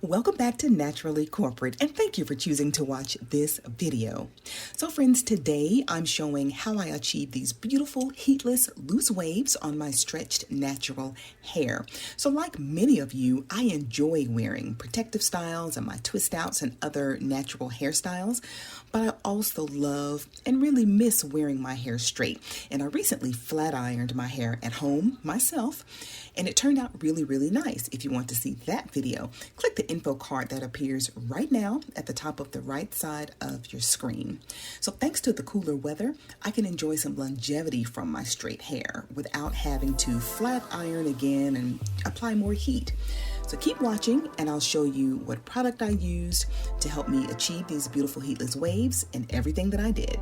Welcome back to Naturally Corporate, and thank you for choosing to watch this video. So friends, today I'm showing how I achieve these beautiful heatless loose waves on my stretched natural hair. So like many of you, I enjoy wearing protective styles and my twist outs and other natural hairstyles, but I also love and really miss wearing my hair straight. And I recently flat ironed my hair at home myself, and it turned out really nice. If you want to see that video, click the info card that appears right now at the top of the right side of your screen. So thanks to the cooler weather, I can enjoy some longevity from my straight hair without having to flat iron again and apply more heat. So keep watching and I'll show you what product I used to help me achieve these beautiful heatless waves and everything that I did.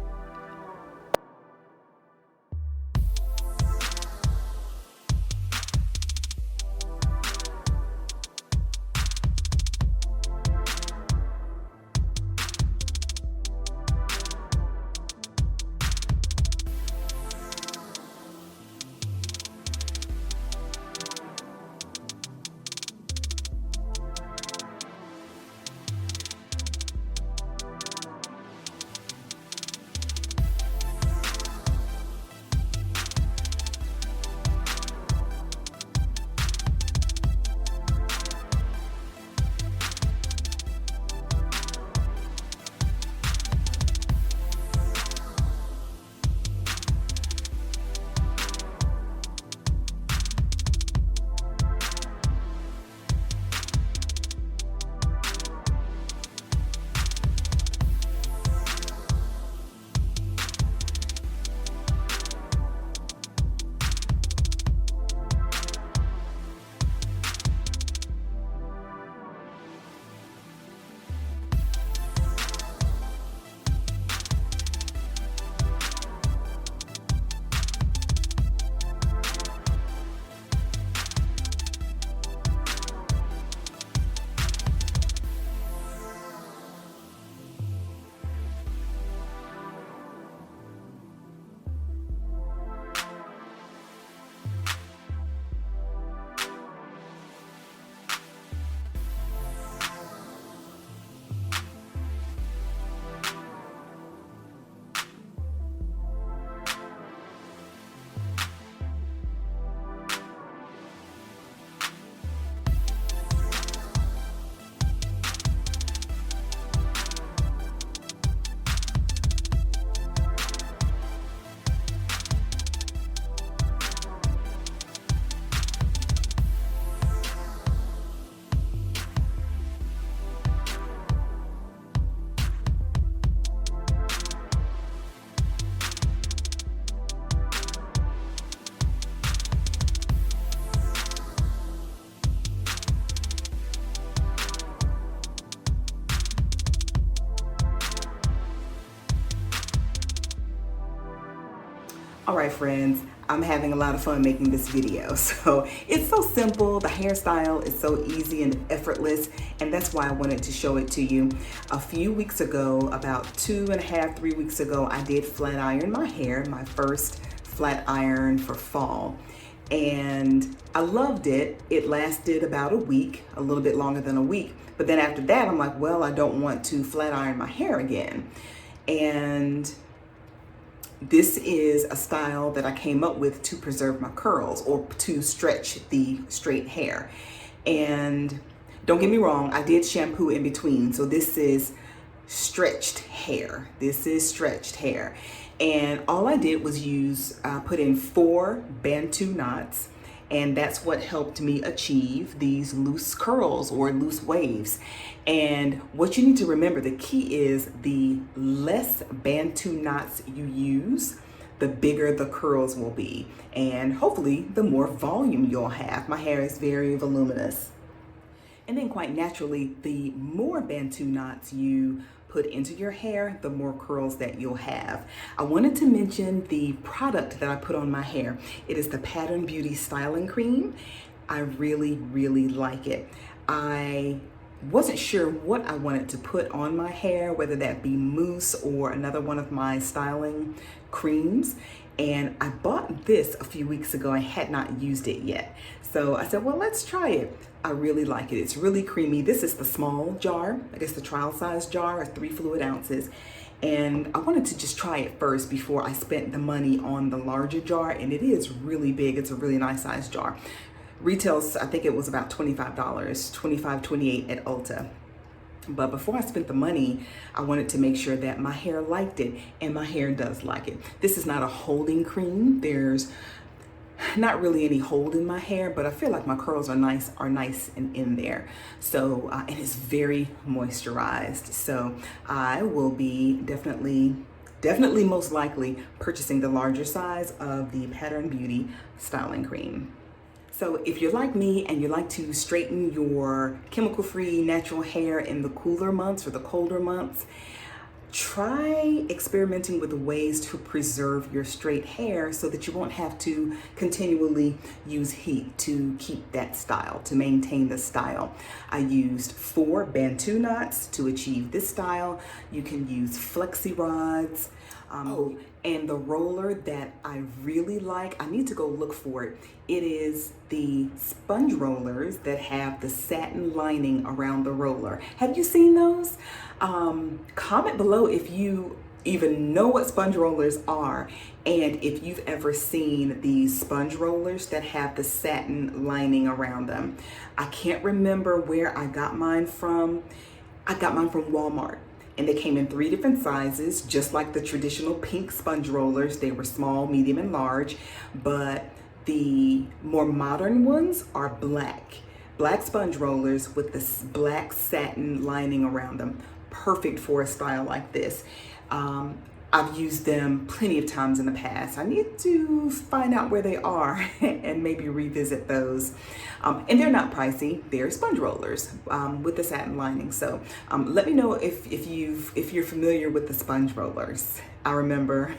All right, friends, I'm having a lot of fun making this video. So it's so simple. The hairstyle is so easy and effortless, and that's why I wanted to show it to you. A few weeks ago, about 2.5, 3 weeks ago, I did flat iron my hair, my first flat iron for fall. And I loved it. It lasted about a week, a little bit longer than a week. But then after that, I'm like, well, I don't want to flat iron my hair again. And this is a style that I came up with to preserve my curls or to stretch the straight hair. And don't get me wrong, I did shampoo in between. So this is stretched hair. This is stretched hair. And all I did was put in 4 Bantu knots, and that's what helped me achieve these loose curls or loose waves. And what you need to remember, the key is the less Bantu knots you use, the bigger the curls will be. And hopefully the more volume you'll have. My hair is very voluminous. And then quite naturally, the more Bantu knots you put into your hair, the more curls that you'll have. I wanted to mention the product that I put on my hair. It is the Pattern Beauty Styling Cream. I really like it. I wasn't sure what I wanted to put on my hair, whether that be mousse or another one of my styling creams. And I bought this a few weeks ago and had not used it yet. So I said, well, let's try it. I really like it. It's really creamy. This is the small jar, I guess the trial size jar, 3 fluid ounces. And I wanted to just try it first before I spent the money on the larger jar. And it is really big. It's a really nice size jar. Retails, I think it was about $25, $25, $28 at Ulta. But before I spent the money, I wanted to make sure that my hair liked it, and my hair does like it. This is not a holding cream. There's not really any hold in my hair, but I feel like my curls are nice and in there. So, and it's very moisturized. So I will be definitely most likely purchasing the larger size of the Pattern Beauty styling cream. So if you're like me and you like to straighten your chemical-free natural hair in the cooler months or the colder months, try experimenting with ways to preserve your straight hair so that you won't have to continually use heat to keep that style, to maintain the style. I used 4 Bantu knots to achieve this style. You can use flexi rods. And the roller that I really like, I need to go look for it. It is the sponge rollers that have the satin lining around the roller. Have you seen those? Comment below if you even know what sponge rollers are, and if you've ever seen these sponge rollers that have the satin lining around them. I can't remember where I got mine from. I got mine from Walmart. And they came in 3 different sizes, just like the traditional pink sponge rollers. They were small, medium, and large, but the more modern ones are black. Black sponge rollers with this black satin lining around them. Perfect for a style like this. I've used them plenty of times in the past. I need to find out where they are and maybe revisit those. And they're not pricey. They're sponge rollers with the satin lining. So let me know if you're familiar with the sponge rollers. I remember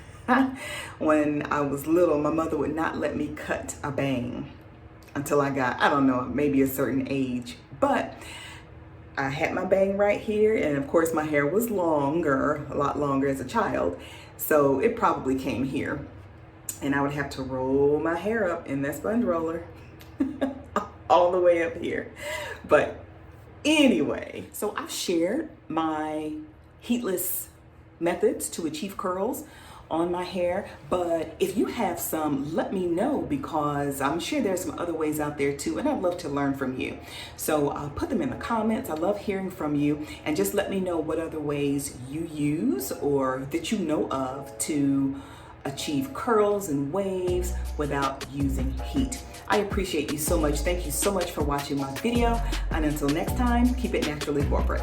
when I was little, my mother would not let me cut a bang until I got, I don't know, maybe a certain age. But I had my bang right here, and of course my hair was longer, a lot longer as a child, so it probably came here. And I would have to roll my hair up in that sponge roller all the way up here. But anyway, so I've shared my heatless methods to achieve curls on my hair, but if you have some, let me know, because I'm sure there's some other ways out there too, and I'd love to learn from you. So put them in the comments. I love hearing from you, and just let me know what other ways you use or that you know of to achieve curls and waves without using heat. I appreciate you so much. Thank you so much for watching my video, and until next time, keep it naturally corporate.